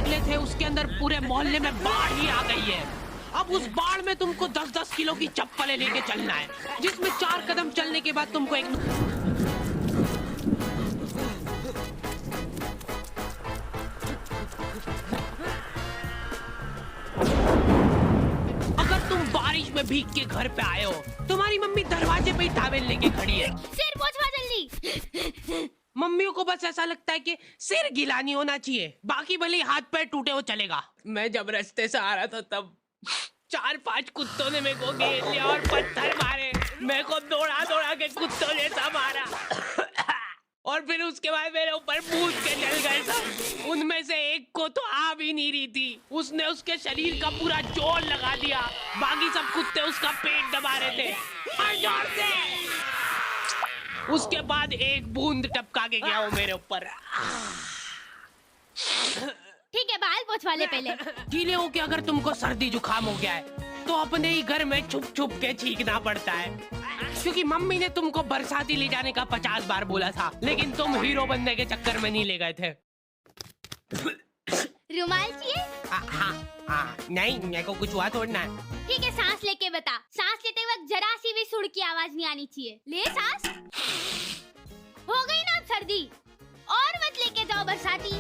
निकले थे उसके अंदर पूरे मोहल्ले में बाढ़ ही आ गई है। अब उस बाढ़ में तुमको 10-10 किलो की चप्पलें लेके चलना है, जिसमें 4 कदम चलने के बाद तुमको एक अगर तुम बारिश में भीग के घर पे आए हो, तुम्हारी मम्मी दरवाजे पे ही टॉवेल लेके खड़ी है। सिर पोंछवा जल्दी। मम्मियों को बस ऐसा लगता है कि सिर गीला नहीं होना चाहिए, बाकी भले ही हाथ पैर टूटे हो चलेगा। मैं जब रास्ते से आ रहा था तब 4-5 कुत्तों ने मेरे को घेर लिया और पत्थर मारे। मेरे को दौड़ा दौड़ा के कुत्तों जैसा मारा और फिर उसके बाद मेरे ऊपर कूद के चल गए सब। उनमें से एक को तो आ भी नहीं रही थी, उसने उसके शरीर का पूरा जोर लगा दिया। बाकी सब कुत्ते उसका पेट दबा रहे थे और जोर से। उसके बाद एक बूंद टपका के गया वो मेरे ऊपर। ठीक है, बाल पोंछवा ले पहले। गीले हो के अगर तुमको सर्दी जुकाम हो गया है तो अपने ही घर में छुप छुप के छींकना पड़ता है, क्योंकि मम्मी ने तुमको बरसाती ले जाने का 50 बार बोला था, लेकिन तुम हीरो बनने के चक्कर में नहीं ले गए थे। रुमाल चाहिए? हाँ, नहीं, मेरे को कुछ हुआ थोड़ा है। ठीक है, सांस लेके बता। सांस लेते वक्त जरा सी भी सुर की आवाज नहीं आनी चाहिए। ले सांस। हो गई ना अब सर्दी, और मत लेके जाओ बरसाती।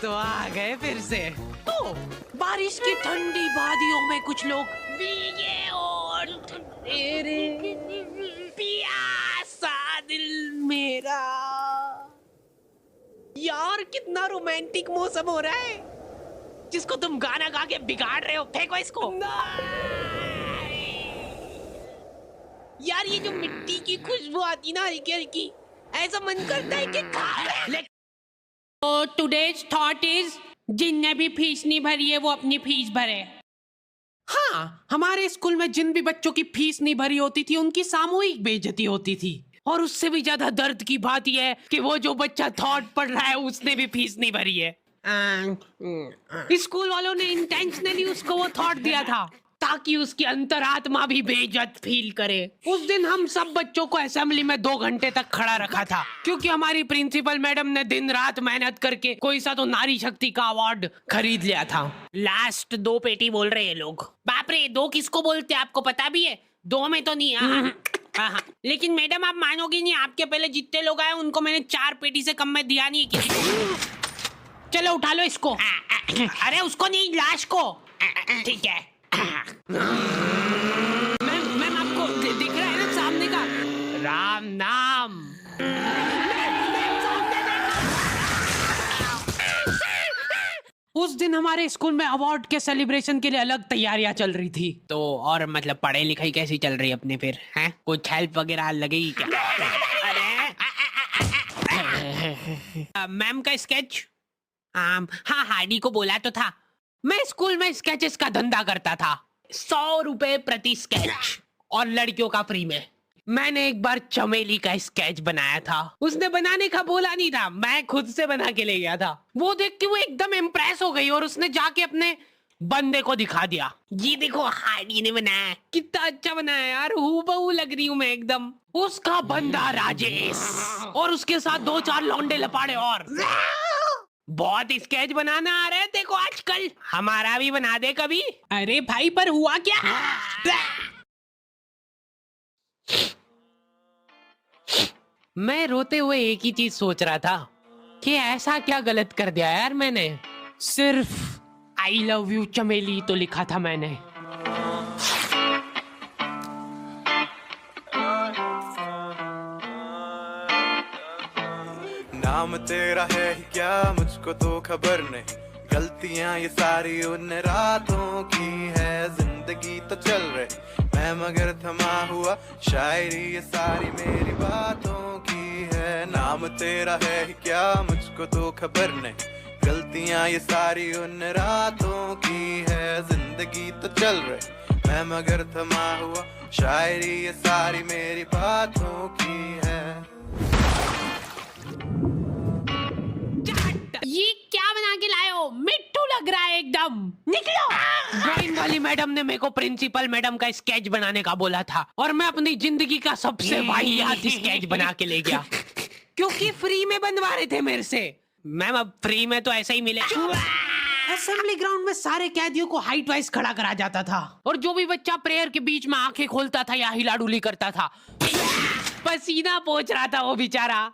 तो आ गए फिर से। तो बारिश की ठंडी वादियों में कुछ लोग भीगे और तेरे प्यासा दिल मेरा। यार कितना रोमांटिक मौसम हो रहा है, जिसको तुम गाना गा के बिगाड़ रहे हो। फेंको इसको। यार ये जो मिट्टी की खुशबू आती ना हल्की हल्की, ऐसा मन करता है कि खा ले। तो टुडेज थॉट इज, जिनने भी फीस नहीं भरी है वो अपनी फीस भरे। हाँ, हमारे स्कूल में जिन भी बच्चों की फीस नहीं भरी होती थी उनकी सामूहिक बेइज्जती होती थी। और उससे भी ज्यादा दर्द की बात यह है कि वो जो बच्चा थॉट पढ़ रहा है उसने भी फीस नहीं भरी है। स्कूल वालों ने इंटेंशनली उसको वो थॉट दिया था ताकि उसकी अंतरात्मा भी बेइज्जत फील करे। उस दिन हम सब बच्चों को असेंबली में 2 घंटे तक खड़ा रखा था, क्योंकि हमारी प्रिंसिपल मैडम ने दिन रात मेहनत करके कोई सा तो नारी शक्ति का अवार्ड खरीद लिया था। लास्ट 2 पेटी बोल रहे हैं लोग। बाप रे, 2 किसको बोलते हैं आपको पता भी है? 2 में तो नहीं। हाँ, लेकिन मैडम आप मानोगी नहीं, आपके पहले जितने लोग आए उनको मैंने 4 पेटी से कम में दिया नहीं किसी को। चलो उठा लो इसको। अरे उसको नहीं, लाश को। ठीक है। मैम आपको दिख रहा है ना सामने का राम नाम। उस दिन हमारे स्कूल में अवार्ड के सेलिब्रेशन के लिए अलग तैयारियां चल रही थी। तो और मतलब पढ़ाई लिखाई कैसी चल रही है अपने फिर? हैं, कुछ हेल्प वगैरह लगेगी क्या? अरे मैम का स्केच। हाँ, हार्डी को बोला तो था। मैं स्कूल में स्केचेस का धंधा करता था, 100 रुपए प्रति स्केच और लड़कियों का फ्री में। मैंने एक बार चमेली का स्केच बनाया था। उसने बनाने का बोला नहीं था, मैं खुद से बना के ले गया था। वो देख के वो एकदम इम्प्रेस हो गई और उसने जाके अपने बंदे को दिखा दिया, ये देखो हार्डी ने बनाया, कितना अच्छा बनाया यार, हूबहू लग रही हूँ मैं एकदम। उसका बंदा राजेश और उसके साथ 2-4 लौंडे लपाड़े और बहुत स्केच बनाना आ रहा है देखो आजकल, हमारा भी बना दे कभी। अरे भाई पर हुआ क्या? मैं रोते हुए एक ही चीज सोच रहा था कि ऐसा क्या गलत कर दिया यार मैंने। सिर्फ आई लव यू चमेली तो लिखा था मैंने। नाम तेरा है ही क्या मुझको तो खबर नहीं, गलतियां ये सारी उन रातों की है, जिंदगी तो चल रही मैं मगर थमा हुआ, शायरी ये सारी मेरी बातों की है। नाम तेरा है ही क्या मुझको तो खबर नहीं, गलतियां ये सारी उन रातों की है, जिंदगी तो चल रही मैं मगर थमा हुआ, शायरी ये सारी मेरी बातों की है। ये क्या बना के लाए हो? मिट्टू लग रहा है एकदम। निकलो। ड्राइंग वाली मैडम ने मेरे को प्रिंसिपल मैडम का स्केच बनाने का बोला था और मैं अपनी जिंदगी का सबसे वाहियात स्केच बना के ले गया, क्योंकि फ्री में बनवा रहे थे मेरे से। मैम अब फ्री में तो ऐसा ही मिले। असेंबली ग्राउंड में सारे कैदियों को हाइट वाइज खड़ा करा जाता था और जो भी बच्चा प्रेयर के बीच में आंखें खोलता था या हिलाडुली करता था, पसीना पोंछ रहा था वो बेचारा।